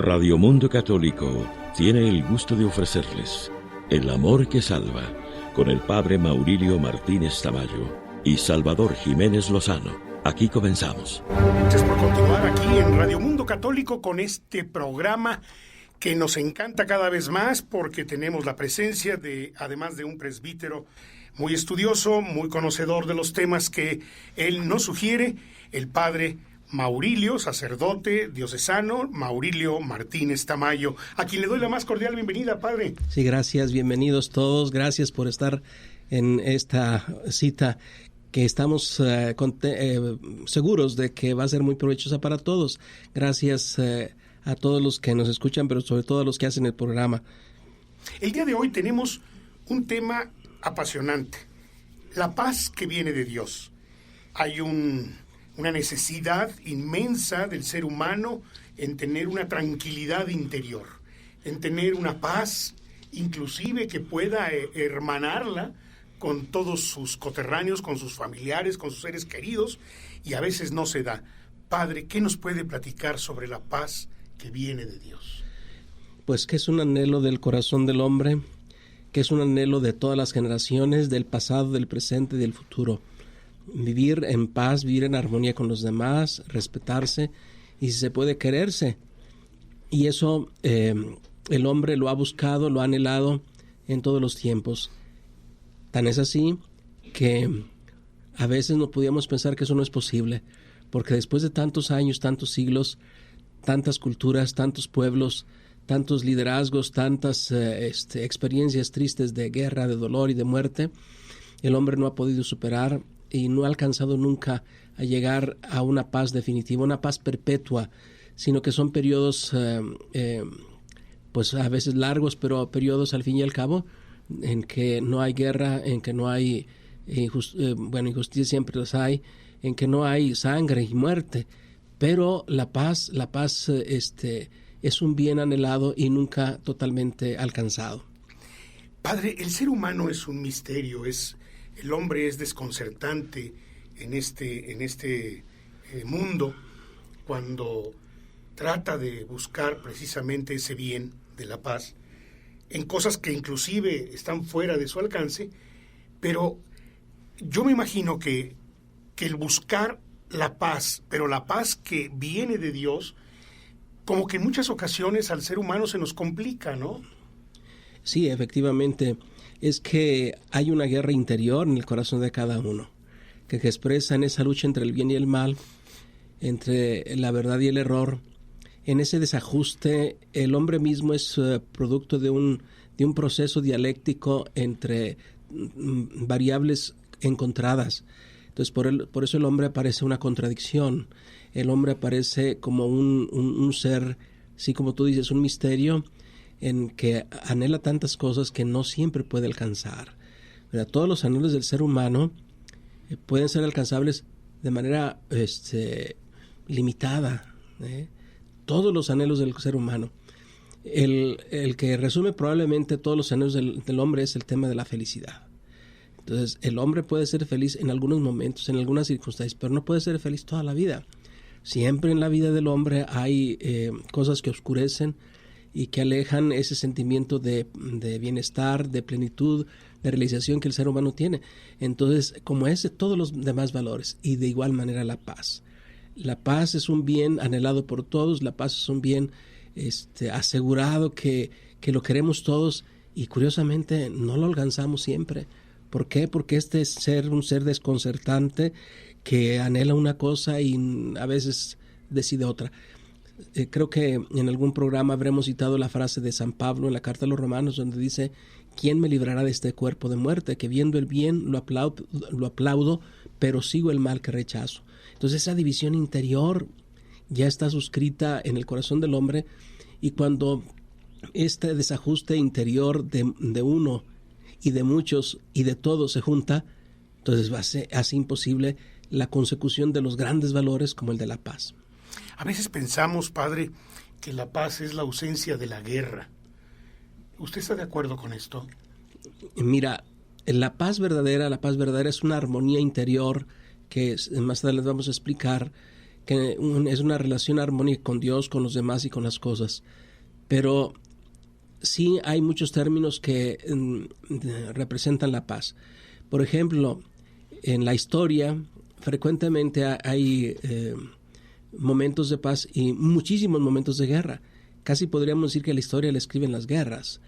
Radio Mundo Católico tiene el gusto de ofrecerles El Amor que Salva, con el Padre Maurilio Martínez Tamayo y Salvador Jiménez Lozano. Aquí comenzamos. Gracias por continuar aquí en Radio Mundo Católico con este programa que nos encanta cada vez más porque tenemos la presencia de, además de un presbítero muy estudioso, muy conocedor de los temas que él nos sugiere, el Padre Maurilio, sacerdote diocesano, Maurilio Martínez Tamayo, a quien le doy la más cordial bienvenida, Padre. Sí, gracias, bienvenidos todos, gracias por estar en esta cita que estamos seguros de que va a ser muy provechosa para todos. Gracias a todos los que nos escuchan, pero sobre todo a los que hacen el programa. El día de hoy tenemos un tema apasionante, la paz que viene de Dios. Hay una necesidad inmensa del ser humano en tener una tranquilidad interior, en tener una paz, inclusive que pueda hermanarla con todos sus coterráneos, con sus familiares, con sus seres queridos, y a veces no se da. Padre, ¿qué nos puede platicar sobre la paz que viene de Dios? Pues que es un anhelo del corazón del hombre, que es un anhelo de todas las generaciones, del pasado, del presente y del futuro. Vivir en paz, vivir en armonía con los demás, respetarse y si se puede quererse. Y eso el hombre lo ha buscado, lo ha anhelado en todos los tiempos. Tan es así que a veces no podíamos pensar que eso no es posible, porque después de tantos años, tantos siglos, tantas culturas, tantos pueblos, tantos liderazgos, tantas experiencias tristes de guerra, de dolor y de muerte, el hombre no ha podido superar y no ha alcanzado nunca a llegar a una paz definitiva, una paz perpetua, sino que son periodos pues a veces largos, pero periodos al fin y al cabo en que no hay guerra, en que no hay injusticia siempre las hay, en que no hay sangre y muerte, pero la paz es un bien anhelado y nunca totalmente alcanzado. Padre, el ser humano es un misterio, el hombre es desconcertante en este mundo cuando trata de buscar precisamente ese bien de la paz en cosas que inclusive están fuera de su alcance, pero yo me imagino que el buscar la paz, pero la paz que viene de Dios, como que en muchas ocasiones al ser humano se nos complica, ¿no? Sí, efectivamente. Es que hay una guerra interior en el corazón de cada uno, que expresa en esa lucha entre el bien y el mal, entre la verdad y el error. En ese desajuste, el hombre mismo es producto de un proceso dialéctico entre variables encontradas. Entonces, por eso el hombre parece una contradicción. El hombre aparece como un ser, sí, como tú dices, un misterio en que anhela tantas cosas que no siempre puede alcanzar. ¿Verdad? Todos los anhelos del ser humano pueden ser alcanzables de manera limitada. Todos los anhelos del ser humano. El que resume probablemente todos los anhelos del hombre es el tema de la felicidad. Entonces, el hombre puede ser feliz en algunos momentos, en algunas circunstancias, pero no puede ser feliz toda la vida. Siempre en la vida del hombre hay cosas que oscurecen y que alejan ese sentimiento de bienestar, de plenitud, de realización que el ser humano tiene. Entonces, como ese, todos los demás valores, y de igual manera la paz. La paz es un bien anhelado por todos, la paz es un bien asegurado que lo queremos todos y curiosamente no lo alcanzamos siempre. ¿Por qué? Porque es un ser desconcertante que anhela una cosa y a veces decide otra. Creo que en algún programa habremos citado la frase de San Pablo en la Carta a los Romanos, donde dice: ¿quién me librará de este cuerpo de muerte? Que viendo el bien lo aplaudo, pero sigo el mal que rechazo. Entonces esa división interior ya está suscrita en el corazón del hombre, y cuando este desajuste interior de uno y de muchos y de todos se junta, entonces hace imposible la consecución de los grandes valores como el de la paz. A veces pensamos, Padre, que la paz es la ausencia de la guerra. ¿Usted está de acuerdo con esto? Mira, la paz verdadera es una armonía interior que más adelante vamos a explicar, que es una relación armónica con Dios, con los demás y con las cosas. Pero sí hay muchos términos que representan la paz. Por ejemplo, en la historia frecuentemente hay momentos de paz y muchísimos momentos de guerra. Casi podríamos decir que la historia la escriben las guerras,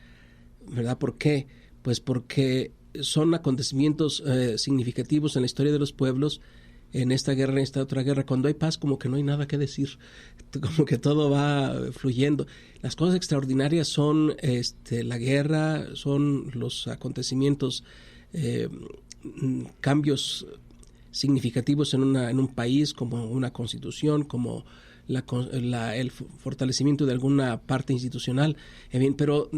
¿verdad? ¿Por qué? Pues porque son acontecimientos significativos en la historia de los pueblos, en esta guerra, en esta otra guerra. Cuando hay paz, como que no hay nada que decir, como que todo va fluyendo. Las cosas extraordinarias son la guerra, son los acontecimientos, cambios significativos en un país, como una constitución, como el fortalecimiento de alguna parte institucional. Pero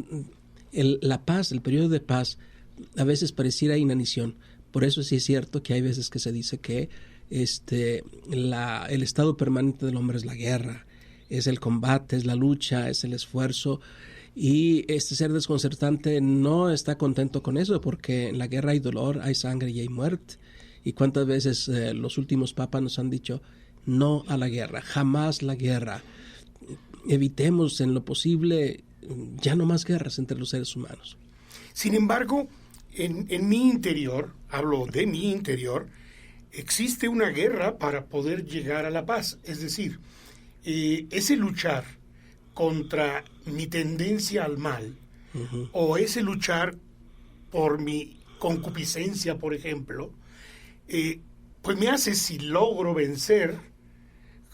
la paz, el periodo de paz, a veces pareciera inanición. Por eso sí es cierto que hay veces que se dice que el estado permanente del hombre es la guerra, es el combate, es la lucha, es el esfuerzo, y este ser desconcertante no está contento con eso, porque en la guerra hay dolor, hay sangre y hay muerte. Y cuántas veces los últimos papas nos han dicho no a la guerra, jamás la guerra, evitemos en lo posible ya no más guerras entre los seres humanos. Sin embargo, en mi interior, hablo de mi interior, existe una guerra para poder llegar a la paz. Es decir, ese luchar contra mi tendencia al mal, uh-huh, o ese luchar por mi concupiscencia, por ejemplo, pues me hace, si logro vencer,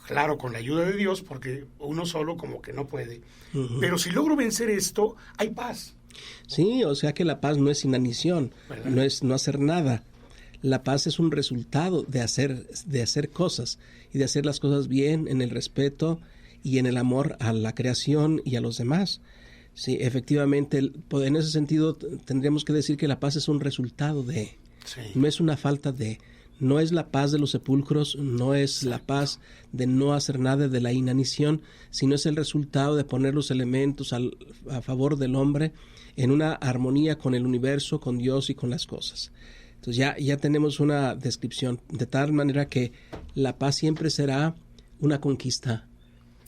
claro, con la ayuda de Dios, porque uno solo como que no puede, uh-huh, pero si logro vencer esto, hay paz. Sí, o sea que la paz no es inanición, no es no hacer nada. La paz es un resultado de hacer cosas, y de hacer las cosas bien, en el respeto y en el amor a la creación y a los demás. Sí, efectivamente, en ese sentido tendríamos que decir que la paz es un resultado de, sí, no es una falta de, no es la paz de los sepulcros, no es la paz de no hacer nada, de la inanición, sino es el resultado de poner los elementos a favor del hombre en una armonía con el universo, con Dios y con las cosas. Entonces ya tenemos una descripción, de tal manera que la paz siempre será una conquista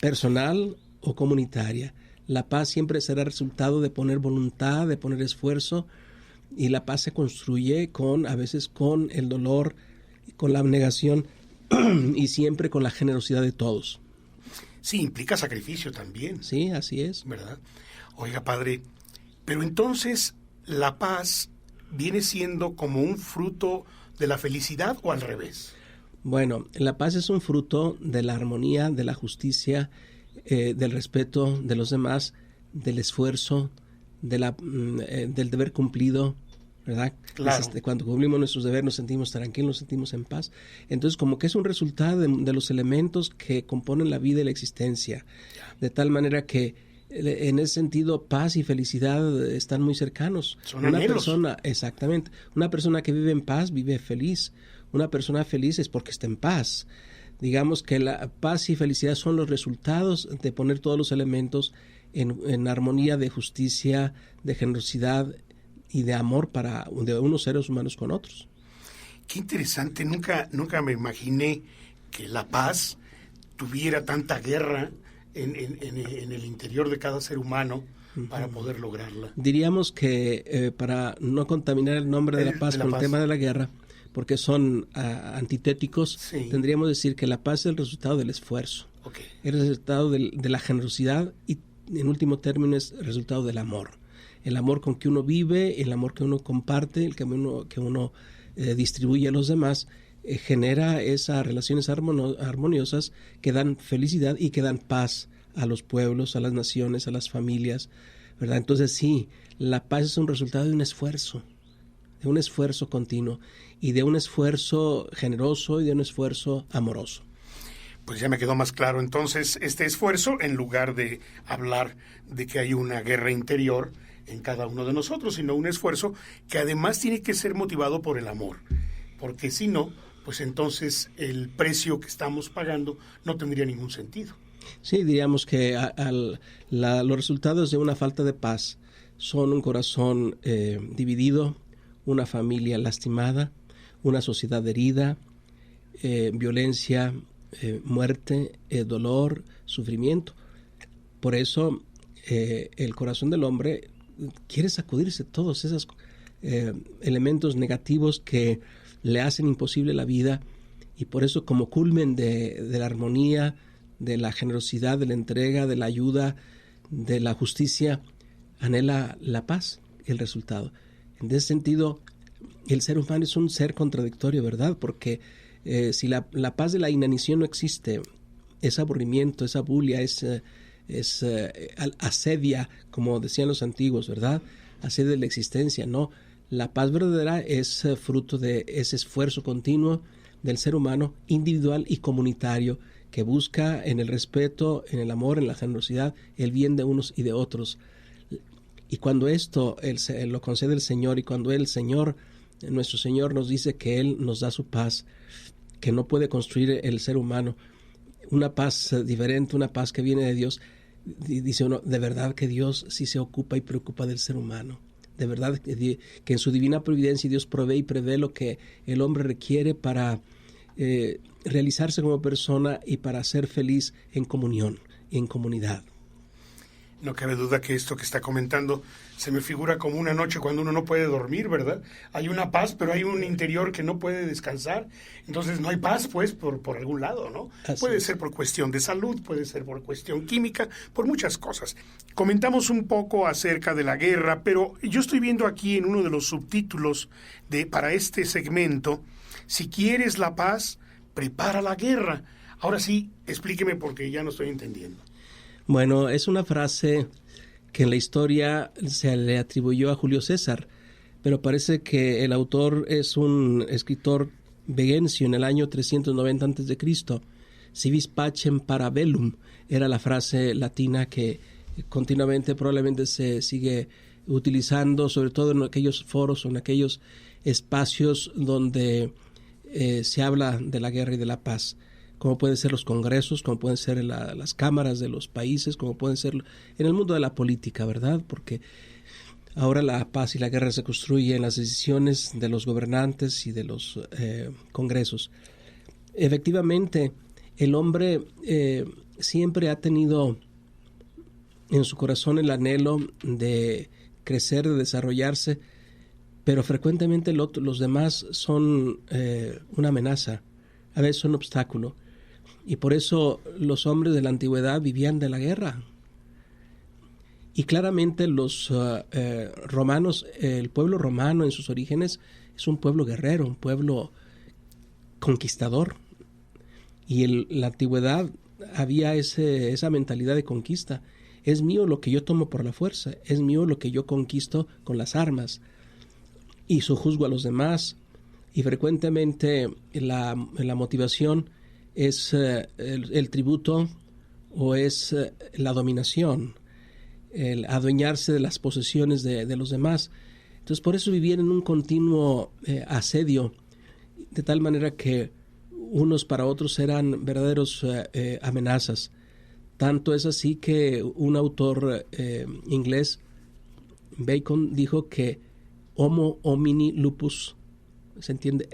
personal o comunitaria. La paz siempre será resultado de poner voluntad, de poner esfuerzo, y la paz se construye a veces con el dolor, con la abnegación y siempre con la generosidad de todos. Sí, implica sacrificio también. Sí, así es. ¿Verdad? Oiga, padre, pero entonces la paz viene siendo como un fruto de la felicidad, ¿o al revés? Bueno, la paz es un fruto de la armonía, de la justicia, del respeto de los demás, del esfuerzo, del deber cumplido, ¿verdad? Claro. Cuando cumplimos nuestros deberes nos sentimos tranquilos, nos sentimos en paz. Entonces, como que es un resultado de los elementos que componen la vida y la existencia, de tal manera que en ese sentido, paz y felicidad están muy cercanos. Son anhelos. Persona, exactamente, una persona que vive en paz vive feliz. Una persona feliz es porque está en paz. Digamos que la paz y felicidad son los resultados de poner todos los elementos en armonía de justicia, de generosidad y de amor de unos seres humanos con otros. Qué interesante, nunca me imaginé que la paz tuviera tanta guerra en el interior de cada ser humano para poder lograrla. Diríamos que para no contaminar el nombre de la paz con el tema de la guerra, porque son antitéticos, sí, tendríamos que decir que la paz es el resultado del esfuerzo, okay, es el resultado de la generosidad y, en último término, es el resultado del amor. El amor con que uno vive, el amor que uno comparte, el que uno distribuye a los demás, genera esas relaciones armoniosas que dan felicidad y que dan paz a los pueblos, a las naciones, a las familias, ¿verdad? Entonces sí, la paz es un resultado de un esfuerzo continuo y de un esfuerzo generoso y de un esfuerzo amoroso. Pues ya me quedó más claro entonces este esfuerzo, en lugar de hablar de que hay una guerra interior en cada uno de nosotros, sino un esfuerzo que además tiene que ser motivado por el amor, porque si no, pues entonces el precio que estamos pagando no tendría ningún sentido. Sí, diríamos que los resultados de una falta de paz son un corazón dividido, una familia lastimada, una sociedad herida, violencia, muerte, dolor, sufrimiento. Por eso el corazón del hombre quiere sacudirse todos esos elementos negativos que le hacen imposible la vida, y por eso, como culmen de la armonía, de la generosidad, de la entrega, de la ayuda, de la justicia, anhela la paz, el resultado. En ese sentido, el ser humano es un ser contradictorio, ¿verdad? Porque si la paz de la inanición no existe, es aburrimiento, es abulia, es asedia, como decían los antiguos, ¿verdad? Asedia de la existencia, ¿no? La paz verdadera es fruto de ese esfuerzo continuo del ser humano, individual y comunitario, que busca en el respeto, en el amor, en la generosidad, el bien de unos y de otros. Y cuando esto lo concede el Señor, y cuando el Señor, nuestro Señor, nos dice que Él nos da su paz, que no puede construir el ser humano, una paz diferente, una paz que viene de Dios, dice uno, de verdad que Dios sí se ocupa y preocupa del ser humano. De verdad que en su divina providencia Dios provee y prevé lo que el hombre requiere para realizarse como persona y para ser feliz en comunión y en comunidad. No cabe duda que esto que está comentando se me figura como una noche cuando uno no puede dormir, ¿verdad? Hay una paz, pero hay un interior que no puede descansar. Entonces no hay paz, pues, por algún lado, ¿no? Puede ser por cuestión de salud, puede ser por cuestión química, por muchas cosas. Comentamos un poco acerca de la guerra, pero yo estoy viendo aquí en uno de los subtítulos para este segmento, si quieres la paz, prepara la guerra. Ahora sí, explíqueme porque ya no estoy entendiendo. Bueno, es una frase que en la historia se le atribuyó a Julio César, pero parece que el autor es un escritor vegencio en el año 390 a.C. Si vis pacem para bellum era la frase latina que continuamente probablemente se sigue utilizando, sobre todo en aquellos foros o en aquellos espacios donde se habla de la guerra y de la paz, como pueden ser los congresos, como pueden ser las cámaras de los países, como pueden ser en el mundo de la política, ¿verdad? Porque ahora la paz y la guerra se construyen en las decisiones de los gobernantes y de los congresos. Efectivamente, el hombre siempre ha tenido en su corazón el anhelo de crecer, de desarrollarse, pero frecuentemente los demás son una amenaza, a veces un obstáculo. Y por eso los hombres de la antigüedad vivían de la guerra. Y claramente los romanos, el pueblo romano en sus orígenes es un pueblo guerrero, un pueblo conquistador. Y en la antigüedad había esa mentalidad de conquista. Es mío lo que yo tomo por la fuerza, es mío lo que yo conquisto con las armas. Y sojuzgo a los demás. Y frecuentemente la motivación es el tributo o es la dominación, el adueñarse de las posesiones de los demás. Entonces por eso vivían en un continuo asedio, de tal manera que unos para otros eran verdaderos amenazas. Tanto es así que un autor inglés, Bacon, dijo que homo homini lupus, se entiende,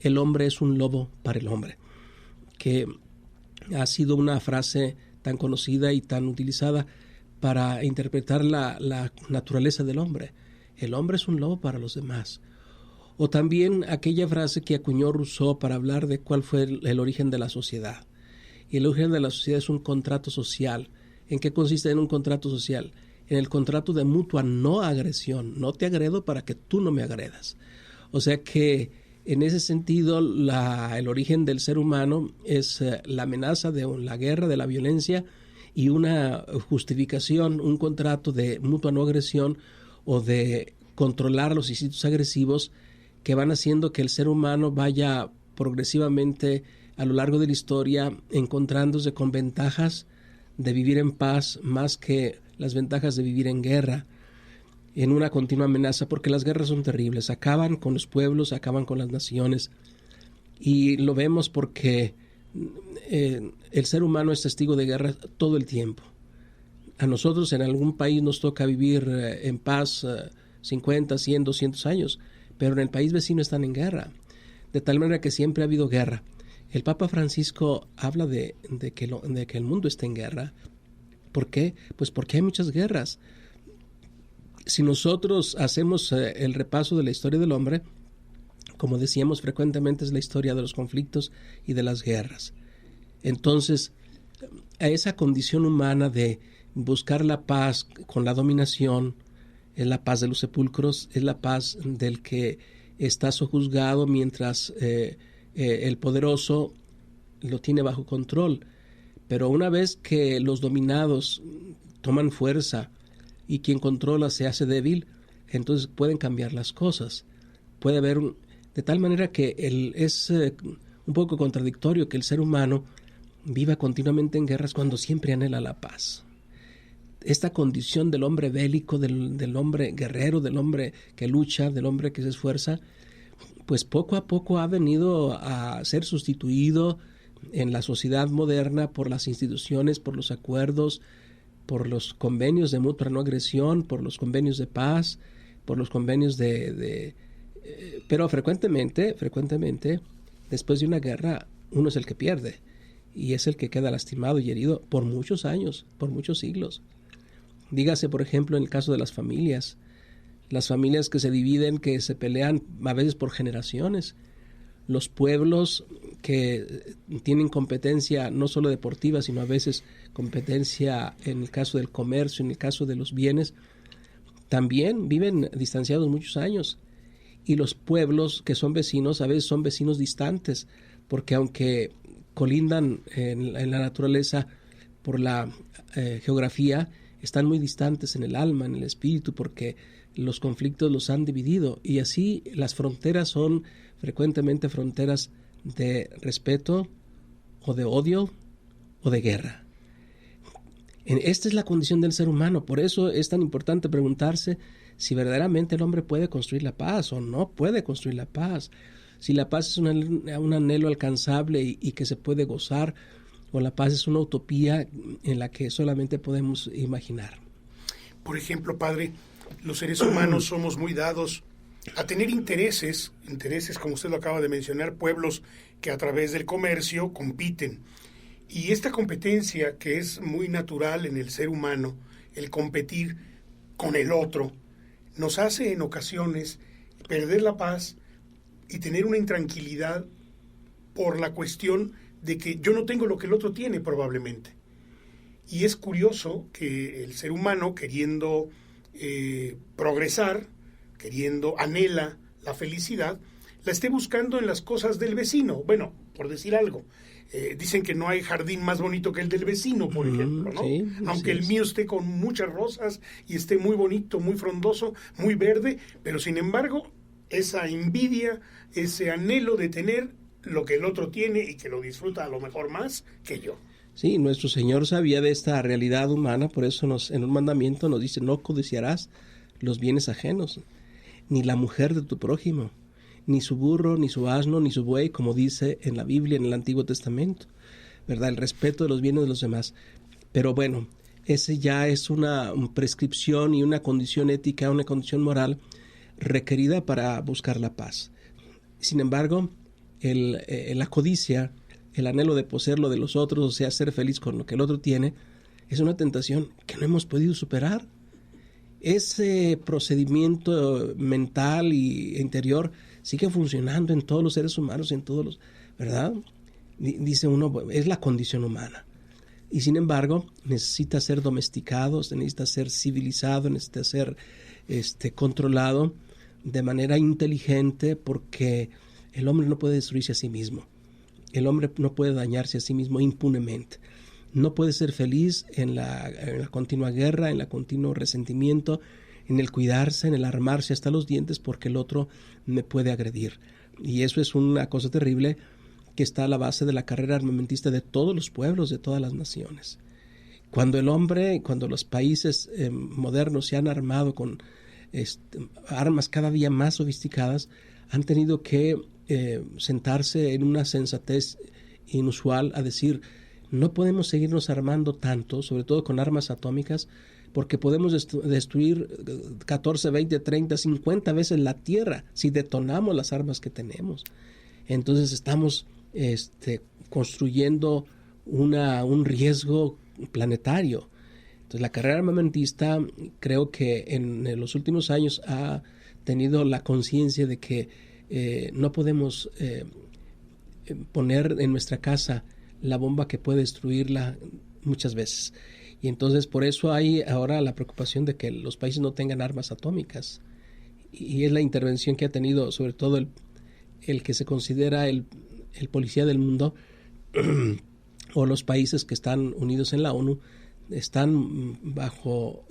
el hombre es un lobo para el hombre, que ha sido una frase tan conocida y tan utilizada para interpretar la naturaleza del hombre. El hombre es un lobo para los demás. O también aquella frase que acuñó Rousseau para hablar de cuál fue el origen de la sociedad. Y el origen de la sociedad es un contrato social. ¿En qué consiste en un contrato social? En el contrato de mutua no agresión. No te agredo para que tú no me agredas. O sea que en ese sentido el origen del ser humano es la amenaza de la guerra, de la violencia, y una justificación, un contrato de mutua no agresión o de controlar los instintos agresivos que van haciendo que el ser humano vaya progresivamente a lo largo de la historia encontrándose con ventajas de vivir en paz más que las ventajas de vivir en guerra, en una continua amenaza, porque las guerras son terribles, acaban con los pueblos, acaban con las naciones, y lo vemos porque el ser humano es testigo de guerra todo el tiempo. A nosotros en algún país nos toca vivir en paz 50, 100, 200 años, pero en el país vecino están en guerra, de tal manera que siempre ha habido guerra. El Papa Francisco habla de que el mundo está en guerra. ¿Por qué? Pues porque hay muchas guerras. Si nosotros hacemos el repaso de la historia del hombre, como decíamos, frecuentemente es la historia de los conflictos y de las guerras. Entonces, a esa condición humana de buscar la paz con la dominación, es la paz de los sepulcros, es la paz del que está sojuzgado mientras el poderoso lo tiene bajo control. Pero una vez que los dominados toman fuerza y quien controla se hace débil, entonces pueden cambiar las cosas. Puede haber de tal manera que es un poco contradictorio que el ser humano viva continuamente en guerras cuando siempre anhela la paz. Esta condición del hombre bélico, del hombre guerrero, del hombre que lucha, del hombre que se esfuerza, pues poco a poco ha venido a ser sustituido en la sociedad moderna por las instituciones, por los acuerdos, por los convenios de mutua no agresión, por los convenios de paz, por los convenios pero frecuentemente, después de una guerra, uno es el que pierde y es el que queda lastimado y herido por muchos años, por muchos siglos. Dígase, por ejemplo, en el caso de las familias que se dividen, que se pelean a veces por generaciones, los pueblos que tienen competencia no solo deportiva, sino a veces competencia en el caso del comercio, en el caso de los bienes, también viven distanciados muchos años. Y los pueblos que son vecinos, a veces son vecinos distantes, porque aunque colindan en la naturaleza por la geografía, están muy distantes en el alma, en el espíritu, porque los conflictos los han dividido. Y así las fronteras son frecuentemente fronteras de respeto o de odio o de guerra. Esta es la condición del ser humano. Por eso es tan importante preguntarse si verdaderamente el hombre puede construir la paz o no puede construir la paz. Si la paz es un anhelo alcanzable y que se puede gozar, o la paz es una utopía en la que solamente podemos imaginar. Por ejemplo, padre, los seres humanos somos muy dados a tener intereses como usted lo acaba de mencionar, pueblos que a través del comercio compiten. Y esta competencia que es muy natural en el ser humano, el competir con el otro, nos hace en ocasiones perder la paz y tener una intranquilidad por la cuestión de que yo no tengo lo que el otro tiene probablemente. Y es curioso que el ser humano, queriendo progresar, anhela la felicidad, la esté buscando en las cosas del vecino. Bueno, por decir algo, dicen que no hay jardín más bonito que el del vecino, por ejemplo, ¿no? Sí, aunque el mío esté con muchas rosas y esté muy bonito, muy frondoso, muy verde, pero sin embargo, esa envidia, ese anhelo de tener lo que el otro tiene y que lo disfruta a lo mejor más que yo. Sí, nuestro Señor sabía de esta realidad humana, por eso en un mandamiento nos dice: no codiciarás los bienes ajenos, ni la mujer de tu prójimo, ni su burro, ni su asno, ni su buey, como dice en la Biblia, en el Antiguo Testamento, ¿verdad? El respeto de los bienes de los demás. Pero bueno, ese ya es una prescripción y una condición ética, una condición moral requerida para buscar la paz. Sin embargo, la codicia, el anhelo de poseer lo de los otros, o sea, ser feliz con lo que el otro tiene, es una tentación que no hemos podido superar. Ese procedimiento mental e interior sigue funcionando en todos los seres humanos, ¿verdad? Dice uno, es la condición humana. Y sin embargo, necesita ser domesticado, necesita ser civilizado, necesita ser controlado de manera inteligente, porque el hombre no puede destruirse a sí mismo. El hombre no puede dañarse a sí mismo impunemente. No puede ser feliz en la continua guerra, en el continuo resentimiento, en el cuidarse, en el armarse hasta los dientes porque el otro me puede agredir. Y eso es una cosa terrible que está a la base de la carrera armamentista de todos los pueblos, de todas las naciones. Cuando los países modernos se han armado con armas cada día más sofisticadas, han tenido que sentarse en una sensatez inusual a decir: no podemos seguirnos armando tanto, sobre todo con armas atómicas, porque podemos destruir 14, 20, 30, 50 veces la Tierra si detonamos las armas que tenemos. Entonces estamos construyendo un riesgo planetario. Entonces, la carrera armamentista creo que en los últimos años ha tenido la conciencia de que no podemos poner en nuestra casa la bomba que puede destruirla muchas veces. Y entonces por eso hay ahora la preocupación de que los países no tengan armas atómicas. Y es la intervención que ha tenido sobre todo el que se considera el policía del mundo o los países que están unidos en la ONU, están bajo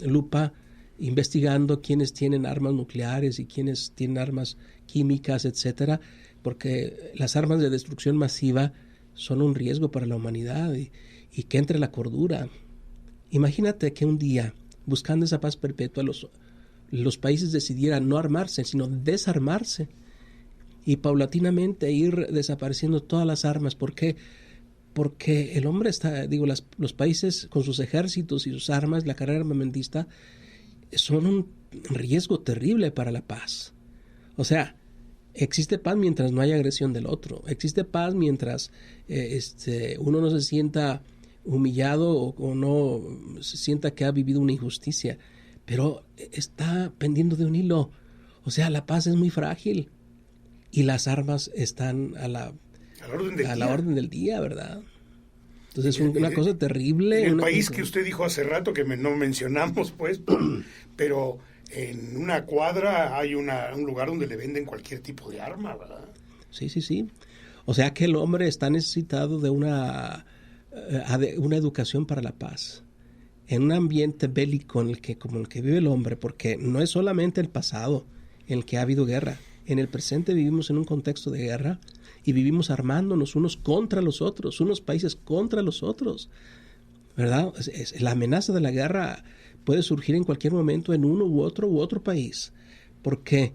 lupa investigando quiénes tienen armas nucleares y quiénes tienen armas químicas, etcétera, porque las armas de destrucción masiva son un riesgo para la humanidad y que entre la cordura. Imagínate que un día, buscando esa paz perpetua, los países decidieran no armarse, sino desarmarse y paulatinamente ir desapareciendo todas las armas. ¿Por qué? Porque el hombre está, los países con sus ejércitos y sus armas, la carrera armamentista, son un riesgo terrible para la paz. O sea, existe paz mientras no haya agresión del otro. Existe paz mientras uno no se sienta humillado o no se sienta que ha vivido una injusticia. Pero está pendiendo de un hilo. O sea, la paz es muy frágil. Y las armas están a la orden del día, ¿verdad? Entonces es una cosa terrible. En el país que usted dijo hace rato, que no mencionamos, pues, pero en una cuadra hay un lugar donde le venden cualquier tipo de arma, ¿verdad? Sí. O sea que el hombre está necesitado de una educación para la paz. En un ambiente bélico como el que vive el hombre, porque no es solamente el pasado en el que ha habido guerra. En el presente vivimos en un contexto de guerra y vivimos armándonos unos contra los otros, unos países contra los otros, ¿verdad? La amenaza de la guerra puede surgir en cualquier momento en uno u otro país. ¿Por qué?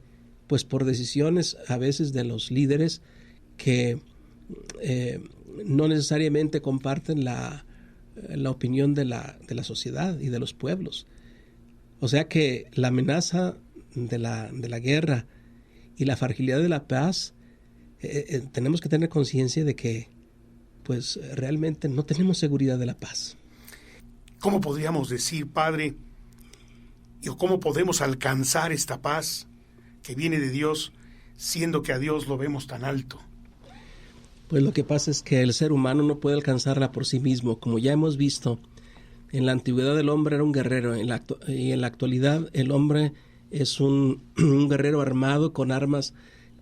Pues por decisiones a veces de los líderes que no necesariamente comparten la opinión de la sociedad y de los pueblos. O sea que la amenaza de la guerra y la fragilidad de la paz, tenemos que tener conciencia de que pues realmente no tenemos seguridad de la paz. ¿Cómo podríamos decir, Padre, o cómo podemos alcanzar esta paz que viene de Dios, siendo que a Dios lo vemos tan alto? Pues lo que pasa es que el ser humano no puede alcanzarla por sí mismo. Como ya hemos visto, en la antigüedad el hombre era un guerrero y en la actualidad el hombre es un guerrero armado con armas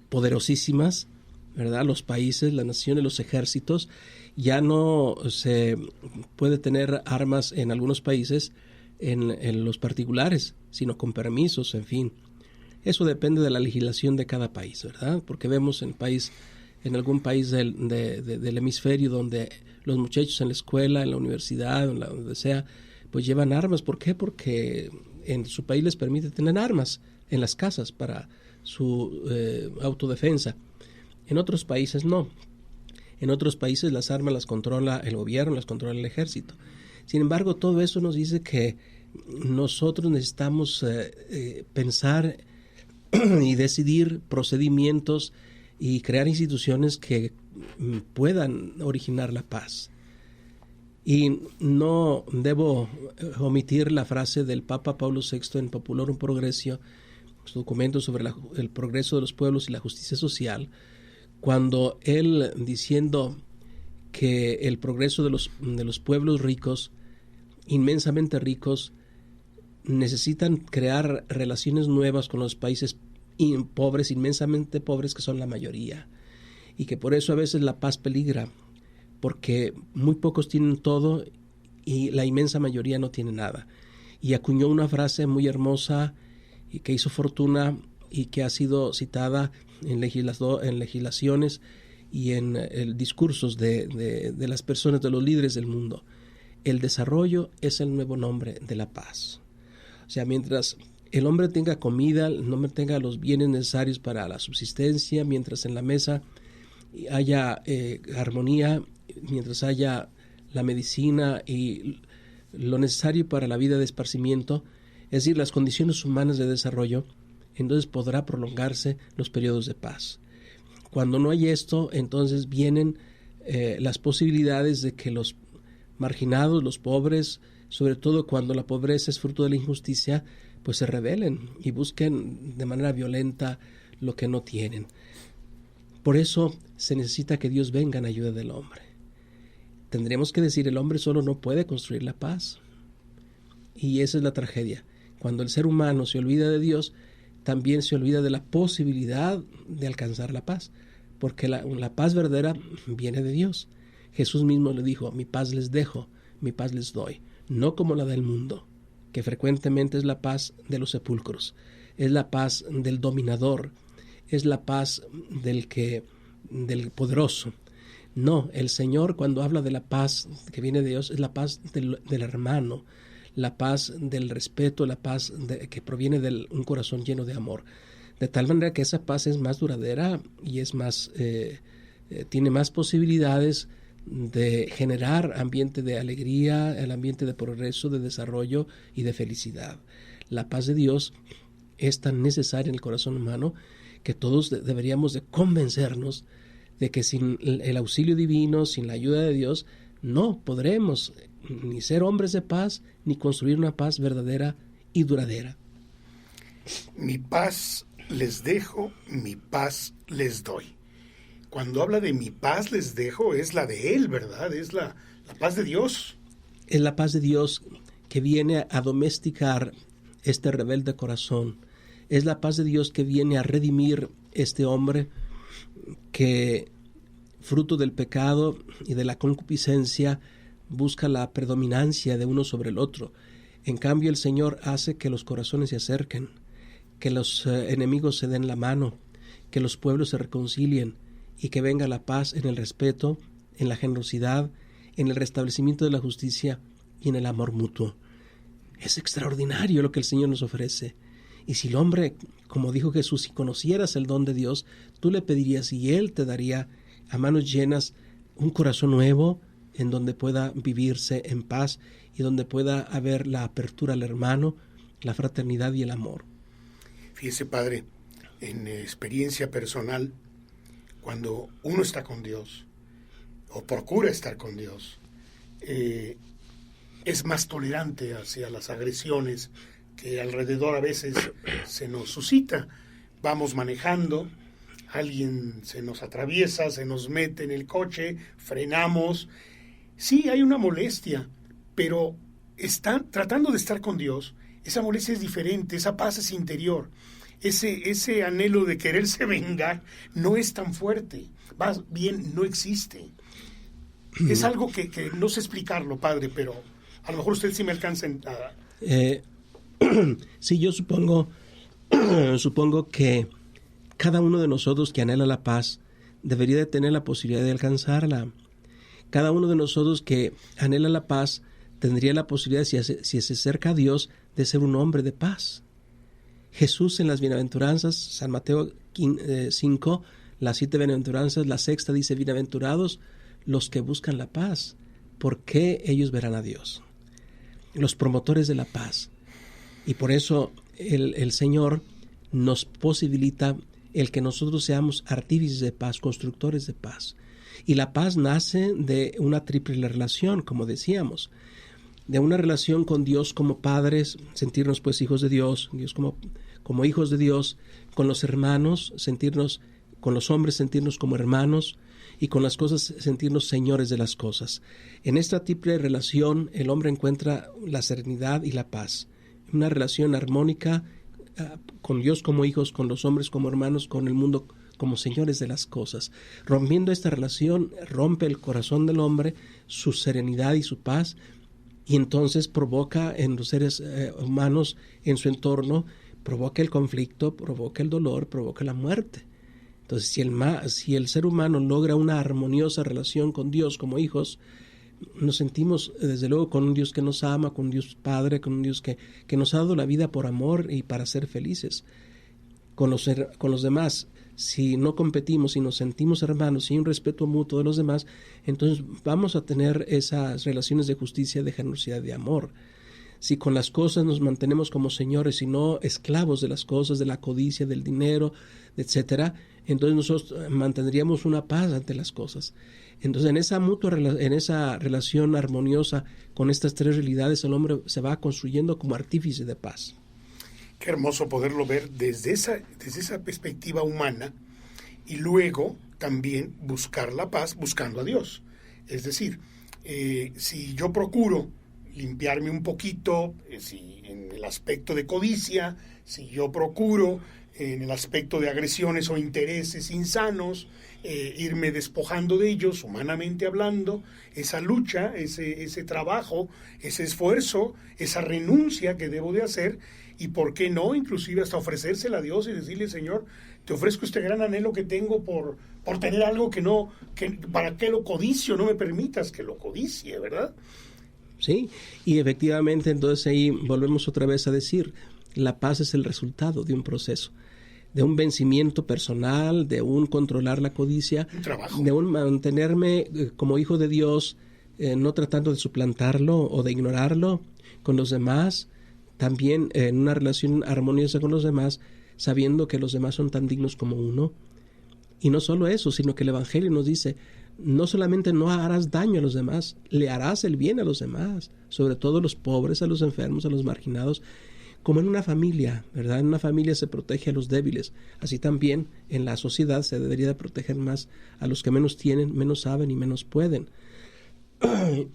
poderosísimas, ¿verdad? Los países, las naciones, los ejércitos, ya no se puede tener armas en algunos países en los particulares, sino con permisos, en fin. Eso depende de la legislación de cada país, ¿verdad? Porque vemos en algún país del hemisferio donde los muchachos en la escuela, en la universidad, donde sea, pues llevan armas. ¿Por qué? Porque en su país les permite tener armas en las casas para su autodefensa. En otros países no. En otros países las armas las controla el gobierno, las controla el ejército. Sin embargo, todo eso nos dice que nosotros necesitamos pensar y decidir procedimientos y crear instituciones que puedan originar la paz. Y no debo omitir la frase del Papa Pablo VI en Populorum Progressio, su documento sobre el progreso de los pueblos y la justicia social, cuando él, diciendo que el progreso de los pueblos ricos, inmensamente ricos, necesitan crear relaciones nuevas con los países pobres, inmensamente pobres, que son la mayoría, y que por eso a veces la paz peligra, porque muy pocos tienen todo y la inmensa mayoría no tiene nada. Y acuñó una frase muy hermosa y que hizo fortuna y que ha sido citada en legislaciones y en discursos de las personas, de los líderes del mundo. El desarrollo es el nuevo nombre de la paz. O sea, mientras el hombre tenga comida, el hombre tenga los bienes necesarios para la subsistencia, mientras en la mesa haya armonía, mientras haya la medicina y lo necesario para la vida de esparcimiento, es decir, las condiciones humanas de desarrollo, entonces podrá prolongarse los periodos de paz. Cuando no hay esto, entonces vienen las posibilidades de que los marginados, los pobres, sobre todo cuando la pobreza es fruto de la injusticia, pues se rebelen y busquen de manera violenta lo que no tienen. Por eso se necesita que Dios venga en ayuda del hombre. Tendríamos que decir, el hombre solo no puede construir la paz. Y esa es la tragedia. Cuando el ser humano se olvida de Dios, también se olvida de la posibilidad de alcanzar la paz, porque la paz verdadera viene de Dios. Jesús mismo le dijo, mi paz les dejo, mi paz les doy, no como la del mundo, que frecuentemente es la paz de los sepulcros, es la paz del dominador, es la paz del poderoso. No, el Señor, cuando habla de la paz que viene de Dios, es la paz del hermano, la paz del respeto, la paz que proviene de un corazón lleno de amor. De tal manera que esa paz es más duradera y es más, tiene más posibilidades de generar ambiente de alegría, el ambiente de progreso, de desarrollo y de felicidad. La paz de Dios es tan necesaria en el corazón humano que todos deberíamos de convencernos de que sin el auxilio divino, sin la ayuda de Dios, no podremos ni ser hombres de paz, ni construir una paz verdadera y duradera. Mi paz les dejo, mi paz les doy. Cuando habla de mi paz les dejo, es la de Él, ¿verdad? Es la paz de Dios. Es la paz de Dios que viene a domesticar este rebelde corazón. Es la paz de Dios que viene a redimir este hombre que, fruto del pecado y de la concupiscencia, busca la predominancia de uno sobre el otro. En cambio, el Señor hace que los corazones se acerquen, que los enemigos se den la mano, que los pueblos se reconcilien y que venga la paz en el respeto, en la generosidad, en el restablecimiento de la justicia y en el amor mutuo. Es extraordinario lo que el Señor nos ofrece. Y si el hombre, como dijo Jesús, si conocieras el don de Dios, tú le pedirías y Él te daría a manos llenas un corazón nuevo en donde pueda vivirse en paz y donde pueda haber la apertura al hermano, la fraternidad y el amor. Fíjese, Padre, en experiencia personal, cuando uno está con Dios o procura estar con Dios, es más tolerante hacia las agresiones que alrededor a veces se nos suscita. Vamos manejando, alguien se nos atraviesa, se nos mete en el coche, frenamos. Sí, hay una molestia, pero tratando de estar con Dios, esa molestia es diferente, esa paz es interior. Ese anhelo de quererse vengar no es tan fuerte. Más bien, no existe. Es algo que no sé explicarlo, Padre, pero a lo mejor usted sí me alcanza Sí, yo supongo que cada uno de nosotros que anhela la paz debería de tener la posibilidad de alcanzarla. Cada uno de nosotros que anhela la paz tendría la posibilidad, si se acerca a Dios, de ser un hombre de paz. Jesús en las bienaventuranzas, San Mateo 5, las 7 bienaventuranzas, la sexta dice, bienaventurados los que buscan la paz, porque ellos verán a Dios. Los promotores de la paz. Y por eso el Señor nos posibilita el que nosotros seamos artífices de paz, constructores de paz. Y la paz nace de una triple relación, como decíamos, de una relación con Dios como padres, sentirnos pues hijos de Dios, Dios como hijos de Dios, con los hermanos, sentirnos, con los hombres sentirnos como hermanos, y con las cosas sentirnos señores de las cosas. En esta triple relación el hombre encuentra la serenidad y la paz, una relación armónica con Dios como hijos, con los hombres como hermanos, con el mundo como señores de las cosas. Rompiendo esta relación, rompe el corazón del hombre, su serenidad y su paz, y entonces provoca en los seres humanos, en su entorno, provoca el conflicto, provoca el dolor, provoca la muerte. Entonces, si el ser humano logra una armoniosa relación con Dios como hijos, nos sentimos desde luego con un Dios que nos ama, con un Dios Padre, con un Dios que nos ha dado la vida por amor y para ser felices. Con los demás, si no competimos, si nos sentimos hermanos, si hay un respeto mutuo de los demás, entonces vamos a tener esas relaciones de justicia, de generosidad, de amor. si con las cosas nos mantenemos como señores y no esclavos de las cosas, de la codicia, del dinero, etcétera, entonces nosotros mantendríamos una paz ante las cosas. Entonces, en esa relación armoniosa con estas tres realidades, el hombre se va construyendo como artífice de paz. Qué hermoso poderlo ver desde esa perspectiva humana y luego también buscar la paz buscando a Dios. Es decir, si yo procuro limpiarme un poquito, si en el aspecto de codicia, si yo procuro en el aspecto de agresiones o intereses insanos, irme despojando de ellos, humanamente hablando, esa lucha, ese trabajo, ese esfuerzo, esa renuncia que debo de hacer, y por qué no, inclusive hasta ofrecérsela a Dios y decirle: Señor, te ofrezco este gran anhelo que tengo por tener algo que para que lo codicio, no me permitas que lo codicie, ¿verdad? Sí, y efectivamente entonces ahí volvemos otra vez a decir, la paz es el resultado de un proceso, de un vencimiento personal, de un controlar la codicia, un trabajo, de un mantenerme como hijo de Dios, no tratando de suplantarlo o de ignorarlo con los demás, también en una relación armoniosa con los demás, sabiendo que los demás son tan dignos como uno. Y no solo eso, sino que el Evangelio nos dice, no solamente no harás daño a los demás, le harás el bien a los demás, sobre todo a los pobres, a los enfermos, a los marginados, como en una familia, ¿verdad? En una familia se protege a los débiles, así también en la sociedad se debería de proteger más a los que menos tienen, menos saben y menos pueden.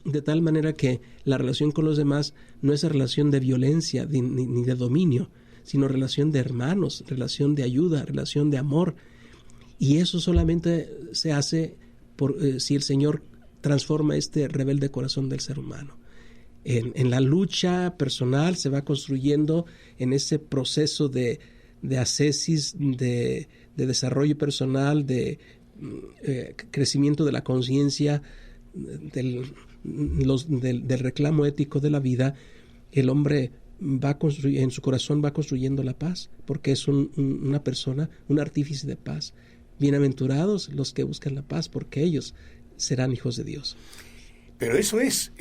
De tal manera que la relación con los demás no es relación de violencia ni de dominio, sino relación de hermanos, relación de ayuda, relación de amor. Y eso solamente se hace si el Señor transforma este rebelde corazón del ser humano. En la lucha personal se va construyendo en ese proceso de ascesis, de desarrollo personal, de crecimiento de la conciencia, del reclamo ético de la vida. El hombre en su corazón va construyendo la paz, porque es una persona, un artífice de paz. Bienaventurados los que buscan la paz, porque ellos serán hijos de Dios. Pero eso es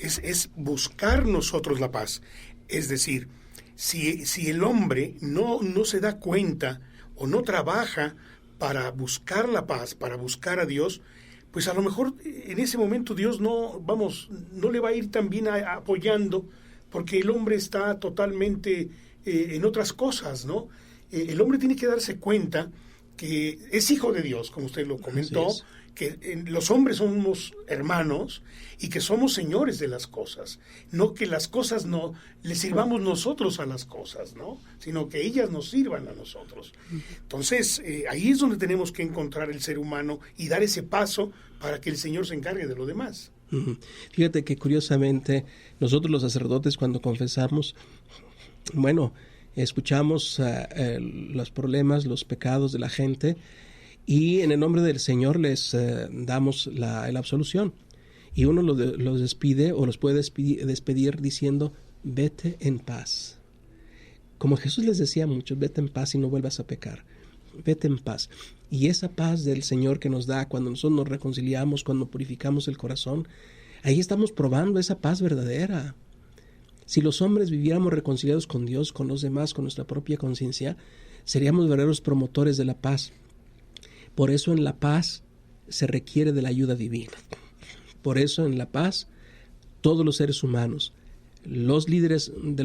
buscar nosotros la paz. Es decir, si el hombre no se da cuenta o no trabaja para buscar la paz, para buscar a Dios, pues a lo mejor en ese momento Dios no le va a ir tan bien apoyando, porque el hombre está totalmente en otras cosas, ¿no? El hombre tiene que darse cuenta que es hijo de Dios, como usted lo comentó, que los hombres somos hermanos y que somos señores de las cosas, no que las cosas no le sirvamos nosotros a las cosas, ¿no? Sino que ellas nos sirvan a nosotros. Entonces, ahí es donde tenemos que encontrar el ser humano y dar ese paso para que el Señor se encargue de lo demás. Fíjate que curiosamente nosotros los sacerdotes, cuando confesamos, escuchamos los problemas, los pecados de la gente, y en el nombre del Señor les damos la absolución. Y uno los despide o los puede despedir diciendo: vete en paz. Como Jesús les decía a muchos: vete en paz y no vuelvas a pecar. Vete en paz. Y esa paz del Señor que nos da cuando nosotros nos reconciliamos, cuando purificamos el corazón, ahí estamos probando esa paz verdadera. Si los hombres viviéramos reconciliados con Dios, con los demás, con nuestra propia conciencia, seríamos verdaderos promotores de la paz. Por eso en la paz se requiere de la ayuda divina. Por eso en la paz todos los seres humanos, los líderes de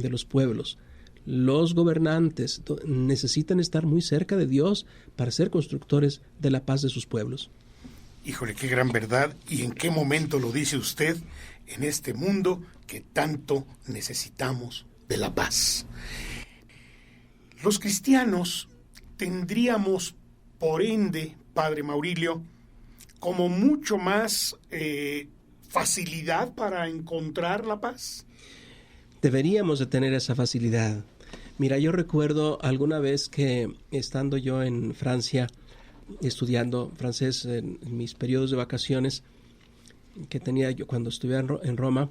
los pueblos, los gobernantes, necesitan estar muy cerca de Dios para ser constructores de la paz de sus pueblos. Híjole, qué gran verdad. ¿Y en qué momento lo dice usted? En este mundo que tanto necesitamos de la paz. Los cristianos tendríamos, por ende, Padre Maurilio, como mucho más facilidad para encontrar la paz. Deberíamos de tener esa facilidad. Mira, yo recuerdo alguna vez que estando yo en Francia, estudiando francés en mis periodos de vacaciones que tenía yo cuando estuve en Roma,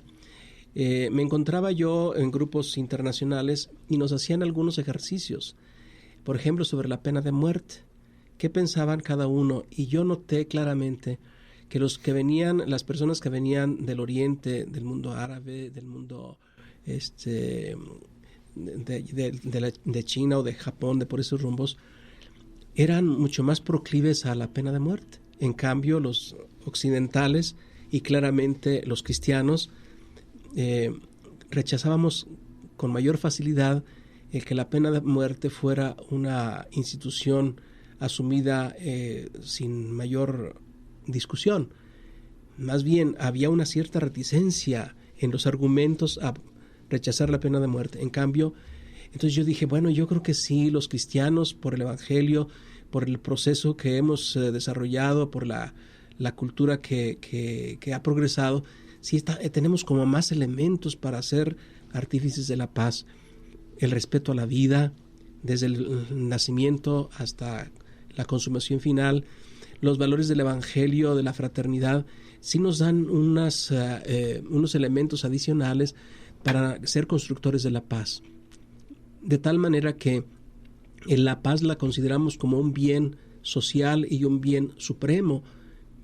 me encontraba yo en grupos internacionales y nos hacían algunos ejercicios, por ejemplo, sobre la pena de muerte. ¿Qué pensaban cada uno? Y yo noté claramente que las personas que venían del Oriente, del mundo árabe, del mundo de China o de Japón, de por esos rumbos, eran mucho más proclives a la pena de muerte. En cambio, los occidentales y claramente los cristianos rechazábamos con mayor facilidad el que la pena de muerte fuera una institución asumida sin mayor discusión. Más bien, había una cierta reticencia en los argumentos a rechazar la pena de muerte. En cambio, entonces yo dije, bueno, yo creo que sí, los cristianos, por el Evangelio, por el proceso que hemos desarrollado, por la cultura que ha progresado, sí tenemos como más elementos para ser artífices de la paz. El respeto a la vida, desde el nacimiento hasta la consumación final, los valores del Evangelio, de la fraternidad, sí nos dan unos elementos adicionales para ser constructores de la paz. De tal manera que la paz la consideramos como un bien social y un bien supremo,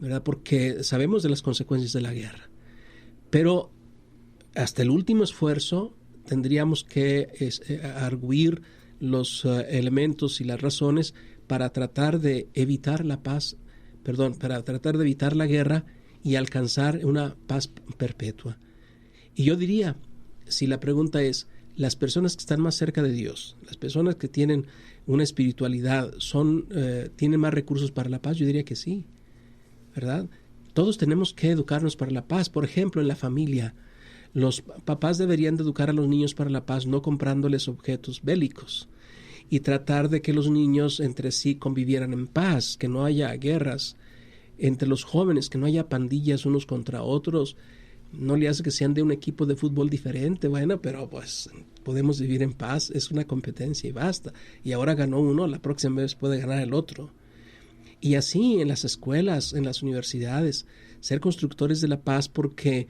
¿verdad? Porque sabemos de las consecuencias de la guerra. Pero hasta el último esfuerzo tendríamos que arguir los elementos y las razones para tratar de evitar para tratar de evitar la guerra y alcanzar una paz perpetua. Y yo diría, si la pregunta es, las personas que están más cerca de Dios, las personas que tienen una espiritualidad, tienen más recursos para la paz, yo diría que sí, ¿verdad? Todos tenemos que educarnos para la paz. Por ejemplo, en la familia, los papás deberían de educar a los niños para la paz, no comprándoles objetos bélicos, y tratar de que los niños entre sí convivieran en paz, que no haya guerras entre los jóvenes, que no haya pandillas unos contra otros. No le hace que sean de un equipo de fútbol diferente, bueno, pero pues podemos vivir en paz, es una competencia y basta. Y ahora ganó uno, la próxima vez puede ganar el otro. Y así en las escuelas, en las universidades, ser constructores de la paz, porque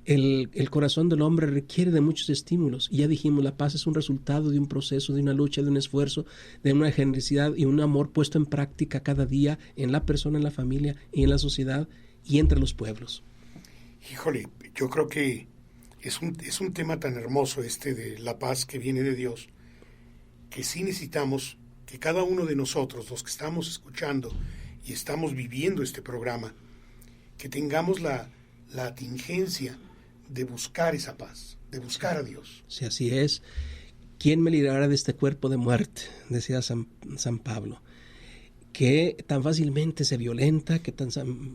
el corazón del hombre requiere de muchos estímulos. Y ya dijimos, la paz es un resultado de un proceso, de una lucha, de un esfuerzo, de una generosidad y un amor puesto en práctica cada día en la persona, en la familia y en la sociedad y entre los pueblos. Híjole, yo creo que es un tema tan hermoso de la paz que viene de Dios, que sí necesitamos que cada uno de nosotros, los que estamos escuchando y estamos viviendo este programa, que tengamos la tingencia de buscar esa paz, de buscar a Dios. Si así es, ¿quién me librará de este cuerpo de muerte?, decía San Pablo, que tan fácilmente se violenta, que tan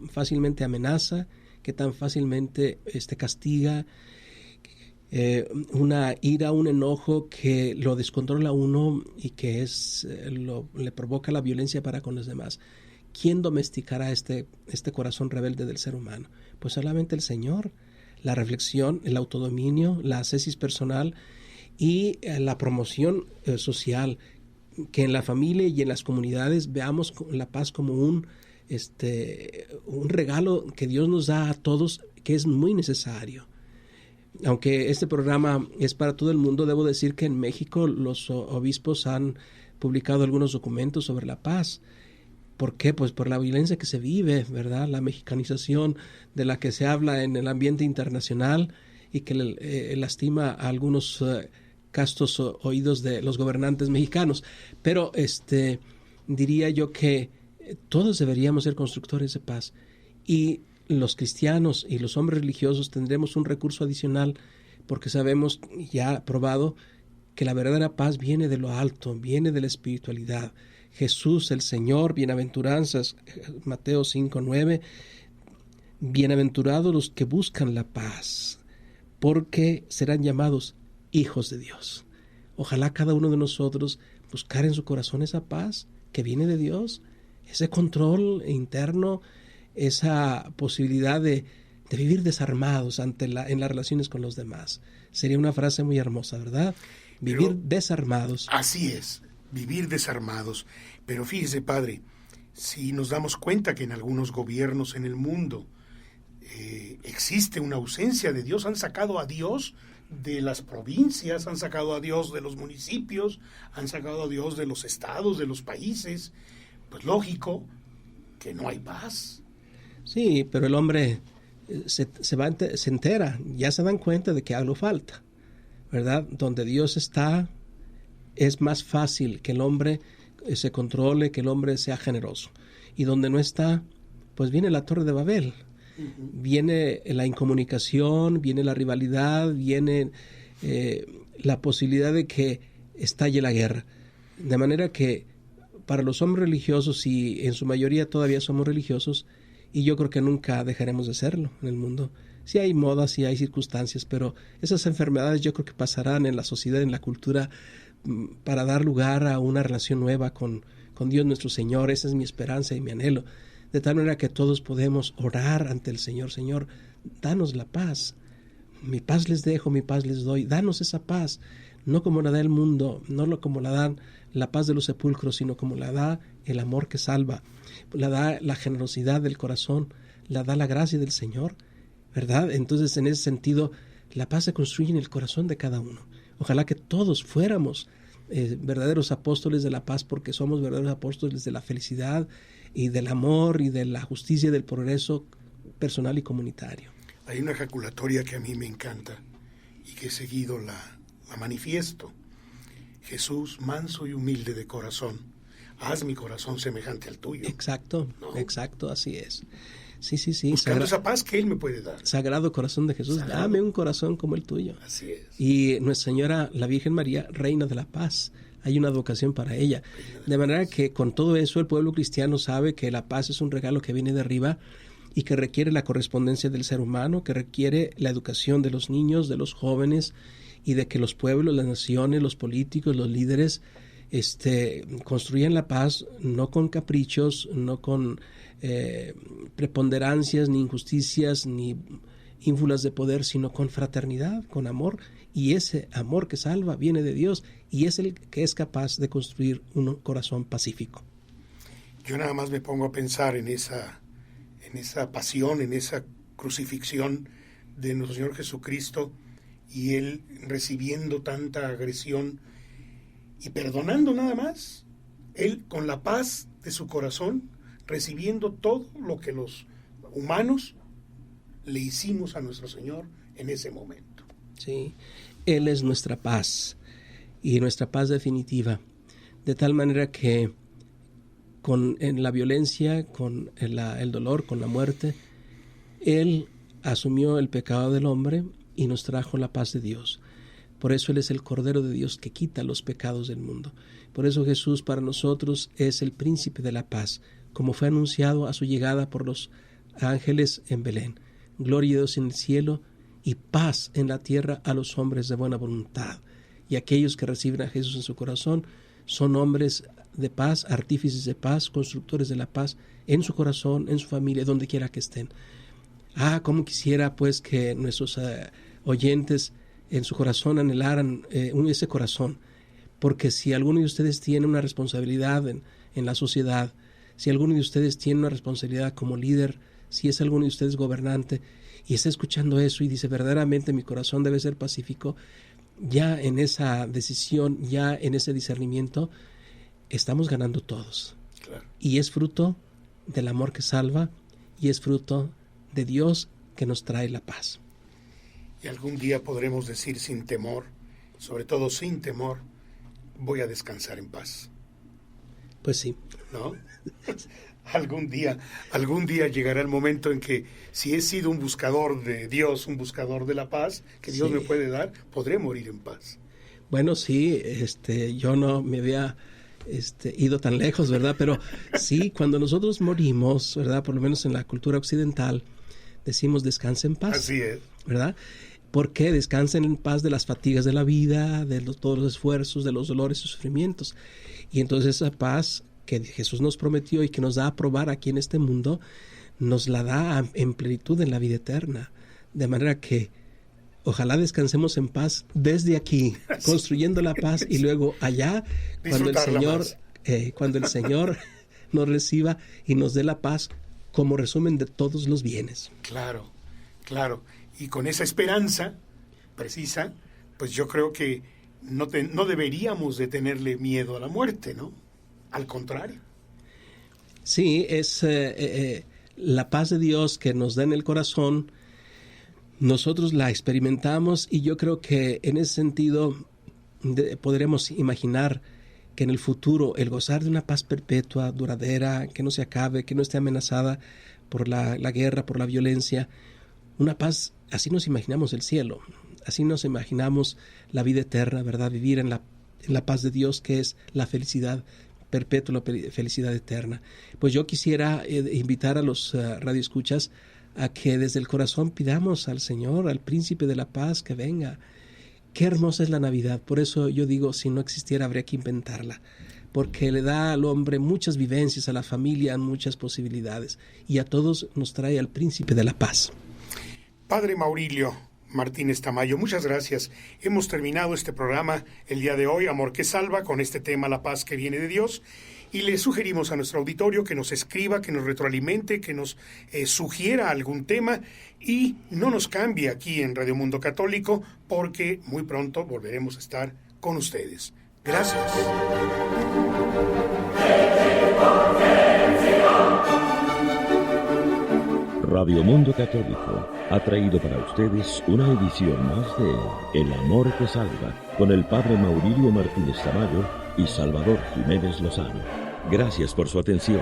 fácilmente amenaza, que tan fácilmente castiga, una ira, un enojo que lo descontrola a uno y que le provoca la violencia para con los demás. ¿Quién domesticará este corazón rebelde del ser humano? Pues solamente el Señor. La reflexión, el autodominio, la ascesis personal y la promoción social, que en la familia y en las comunidades veamos la paz como un regalo que Dios nos da a todos, que es muy necesario. Aunque este programa es para todo el mundo, debo decir que en México los obispos han publicado algunos documentos sobre la paz. ¿Por qué? Pues por la violencia que se vive, ¿verdad? La mexicanización de la que se habla en el ambiente internacional y que lastima a algunos castos oídos de los gobernantes mexicanos. Pero diría yo que todos deberíamos ser constructores de paz, y los cristianos y los hombres religiosos tendremos un recurso adicional, porque sabemos, ya probado, que la verdadera paz viene de lo alto, viene de la espiritualidad. Jesús, el Señor, bienaventuranzas, Mateo 5:9, bienaventurados los que buscan la paz, porque serán llamados hijos de Dios. Ojalá cada uno de nosotros buscar en su corazón esa paz que viene de Dios, ese control interno, esa posibilidad de vivir desarmados en las relaciones con los demás. Sería una frase muy hermosa, ¿verdad? Vivir desarmados. Así es, vivir desarmados. Pero fíjese, padre, si nos damos cuenta que en algunos gobiernos en el mundo existe una ausencia de Dios, han sacado a Dios de las provincias, han sacado a Dios de los municipios, han sacado a Dios de los estados, de los países, pues lógico que no hay paz. Sí, pero el hombre se entera, ya se dan cuenta de que algo falta, ¿verdad? Donde Dios está, es más fácil que el hombre se controle, que el hombre sea generoso. Y donde no está, pues viene la Torre de Babel. Viene la incomunicación, viene la rivalidad, viene la posibilidad de que estalle la guerra. De manera que para los hombres religiosos, y en su mayoría todavía somos religiosos, y yo creo que nunca dejaremos de serlo en el mundo. Sí hay modas, sí hay circunstancias, pero esas enfermedades yo creo que pasarán en la sociedad, en la cultura, para dar lugar a una relación nueva con Dios nuestro Señor. Esa es mi esperanza y mi anhelo. De tal manera que todos podemos orar ante el Señor. Señor, danos la paz. Mi paz les dejo, mi paz les doy. Danos esa paz, no como la da el mundo, no como la dan la paz de los sepulcros, sino como la da el amor que salva, la da la generosidad del corazón, la da la gracia del Señor, ¿verdad? Entonces, en ese sentido, la paz se construye en el corazón de cada uno. Ojalá que todos fuéramos verdaderos apóstoles de la paz, porque somos verdaderos apóstoles de la felicidad y del amor y de la justicia y del progreso personal y comunitario. Hay una ejaculatoria que a mí me encanta y que seguido la manifiesto. Jesús, manso y humilde de corazón, haz mi corazón semejante al tuyo. Exacto, ¿no? Exacto, así es. Sí. Buscando esa paz que Él me puede dar. Sagrado corazón de Jesús, dame un corazón como el tuyo. Así es. Y Nuestra Señora, la Virgen María, Reina de la Paz. Hay una vocación para ella. De manera que con todo eso el pueblo cristiano sabe que la paz es un regalo que viene de arriba y que requiere la correspondencia del ser humano, que requiere la educación de los niños, de los jóvenes, y de que los pueblos, las naciones, los políticos, los líderes construyan la paz no con caprichos, no con preponderancias, ni injusticias, ni ínfulas de poder, sino con fraternidad, con amor, y ese amor que salva viene de Dios y es el que es capaz de construir un corazón pacífico. Yo nada más me pongo a pensar en esa pasión, en esa crucifixión de nuestro Señor Jesucristo, y Él recibiendo tanta agresión y perdonando nada más, Él con la paz de su corazón, recibiendo todo lo que los humanos le hicimos a nuestro Señor en ese momento. Sí, Él es nuestra paz y nuestra paz definitiva, de tal manera que en la violencia, con el dolor, con la muerte, Él asumió el pecado del hombre y nos trajo la paz de Dios. Por eso Él es el Cordero de Dios que quita los pecados del mundo. Por eso Jesús para nosotros es el príncipe de la paz, como fue anunciado a su llegada por los ángeles en Belén. Gloria a Dios en el cielo y paz en la tierra a los hombres de buena voluntad. Y aquellos que reciben a Jesús en su corazón son hombres de paz, artífices de paz, constructores de la paz en su corazón, en su familia, donde quiera que estén. Cómo quisiera pues que nuestros oyentes en su corazón anhelaran ese corazón, porque si alguno de ustedes tiene una responsabilidad en la sociedad, si alguno de ustedes tiene una responsabilidad como líder, si es alguno de ustedes gobernante y está escuchando eso y dice verdaderamente mi corazón debe ser pacífico, ya en esa decisión, ya en ese discernimiento, estamos ganando todos. Claro. Y es fruto del amor que salva y es fruto de Dios que nos trae la paz. Y algún día podremos decir sin temor, sobre todo sin temor, voy a descansar en paz. Pues sí. ¿No? Algún día llegará el momento en que si he sido un buscador de Dios, un buscador de la paz que Dios me puede dar, podré morir en paz. Bueno, sí, yo no me había ido tan lejos, ¿verdad? Pero sí, cuando nosotros morimos, ¿verdad? Por lo menos en la cultura occidental, decimos descansa en paz. Así es. ¿Verdad? Porque descansen en paz de las fatigas de la vida, de todos los esfuerzos, de los dolores y sufrimientos. Y entonces esa paz que Jesús nos prometió y que nos da a probar aquí en este mundo, nos la da en plenitud en la vida eterna. De manera que ojalá descansemos en paz desde aquí, construyendo la paz, y luego allá, cuando el Señor nos reciba y nos dé la paz como resumen de todos los bienes. Claro, claro. Y con esa esperanza precisa, pues yo creo que no deberíamos de tenerle miedo a la muerte, ¿no? Al contrario. Sí, la paz de Dios que nos da en el corazón, nosotros la experimentamos, y yo creo que en ese sentido podremos imaginar que en el futuro el gozar de una paz perpetua, duradera, que no se acabe, que no esté amenazada por la guerra, por la violencia, una paz, así nos imaginamos el cielo, así nos imaginamos la vida eterna, ¿verdad? Vivir en la paz de Dios, que es la felicidad perpetua, la felicidad eterna. Pues yo quisiera invitar a los radioescuchas a que desde el corazón pidamos al Señor, al Príncipe de la Paz, que venga. Qué hermosa es la Navidad. Por eso yo digo, si no existiera habría que inventarla, porque le da al hombre muchas vivencias, a la familia muchas posibilidades, y a todos nos trae al Príncipe de la Paz. Padre Maurilio Martínez Tamayo, muchas gracias. Hemos terminado este programa el día de hoy, Amor que Salva, con este tema, la paz que viene de Dios. Y le sugerimos a nuestro auditorio que nos escriba, que nos retroalimente, que nos sugiera algún tema y no nos cambie aquí en Radio Mundo Católico, porque muy pronto volveremos a estar con ustedes. Gracias. Radio Mundo Católico ha traído para ustedes una edición más de El Amor que Salva, con el Padre Maurilio Martínez Tamayo y Salvador Jiménez Lozano. Gracias por su atención.